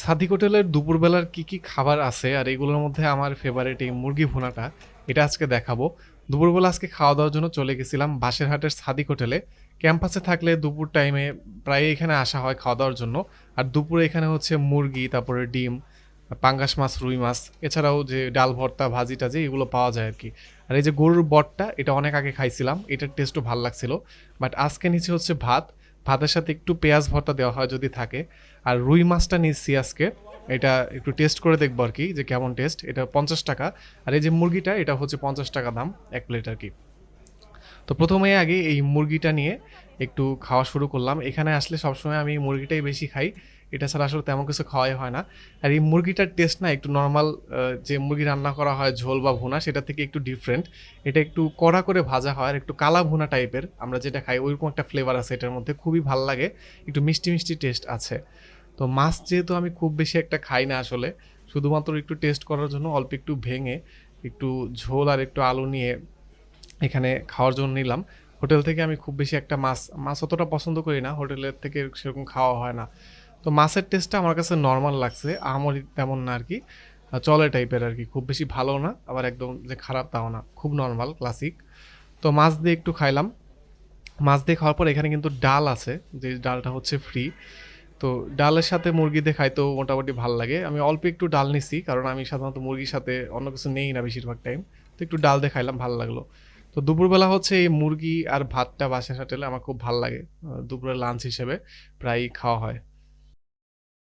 সাদিক হোটেলের দুপুরবেলার কি খাবার আছে আর এগুলোর মধ্যে আমার ফেভারিট এই মুরগি ভুনাটা, এটা আজকে দেখাবো। দুপুরবেলা আজকে খাওয়া দাওয়ার জন্য চলে গেছিলাম বাসেরহাটের সাদিক হোটেলে। ক্যাম্পাসে থাকলে দুপুর টাইমে প্রায় এখানে আসা হয় খাওয়া দাওয়ার জন্য। আর দুপুরে এখানে হচ্ছে মুরগি, তারপরে ডিম, পাঙ্গাস মাছ, রুই মাছ, এছাড়াও যে ডাল ভর্তা, ভাজি টাজি এগুলো পাওয়া যায় আর কি। আর এই যে গরুর বটটা, এটা অনেক আগে খাইছিলাম, এটার টেস্টও ভালো লাগছিল। বাট আজকে নিচে হচ্ছে ভাত, ভাতের সাথে একটু পেঁয়াজ ভর্তা দেওয়া হয় যদি থাকে। আর রুই মাছটা নিচ্ছি আজকে, এটা একটু টেস্ট করে দেখবো আর কি যে কেমন টেস্ট। এটা 50 টাকা। আর এই যে মুরগিটা, এটা হচ্ছে 50 টাকা দাম, 1 প্লেট আর কি। তো প্রথমে আগে এই মুরগিটা নিয়ে একটু খাওয়া শুরু করলাম। এখানে আসলে সবসময় আমি এই মুরগিটাই বেশি খাই, এটা ছাড়া আসলে তেমন কিছু খাওয়াই হয় না। আর এই মুরগিটার টেস্ট না একটু নর্মাল যে মুরগি রান্না করা হয় ঝোল বা ভুনা, সেটা থেকে একটু ডিফারেন্ট। এটা একটু কড়া করে ভাজা হয় আর একটু কালা ভুনা টাইপের, আমরা যেটা খাই ওইরকম একটা ফ্লেভার আছে এটার মধ্যে, খুবই ভাল লাগে। একটু মিষ্টি মিষ্টি টেস্ট আছে। তো মাছ যেহেতু আমি খুব বেশি একটা খাই না আসলে, শুধুমাত্র একটু টেস্ট করার জন্য অল্প একটু ভেঙে একটু ঝোল আর একটু আলু নিয়ে এখানে খাওয়ার জন্য নিলাম। হোটেল থেকে আমি খুব বেশি একটা মাছ মাছ অতটা পছন্দ করি না, হোটেলের থেকে সেরকম খাওয়া হয় না। তো মাছের টেস্টটা আমার কাছে নর্মাল লাগছে, আহামরি তেমন না আর কি। চলে টাইপের আর কি, খুব বেশি ভালো না আবার একদম যে খারাপ তাও না, খুব নর্মাল ক্লাসিক। তো মাছ দিয়ে একটু খাইলাম। মাছ দিয়ে খাওয়ার পর এখানে কিন্তু ডাল আছে, যে ডালটা হচ্ছে ফ্রি। তো ডালের সাথে মুরগি দিয়ে খাইতেও মোটামুটি ভাল লাগে। আমি অল্প একটু ডাল নিছি, কারণ আমি সাধারণত মুরগির সাথে অন্য কিছু নেই না বেশিরভাগ টাইম। তো একটু ডাল দিয়ে খাইলাম, ভালো লাগলো। তো দুপুরবেলা হচ্ছে এই মুরগি আর ভাতটা বাসার হোটেলে আমার খুব ভাল লাগে, দুপুরের লাঞ্চ হিসেবে প্রায়ই খাওয়া হয়।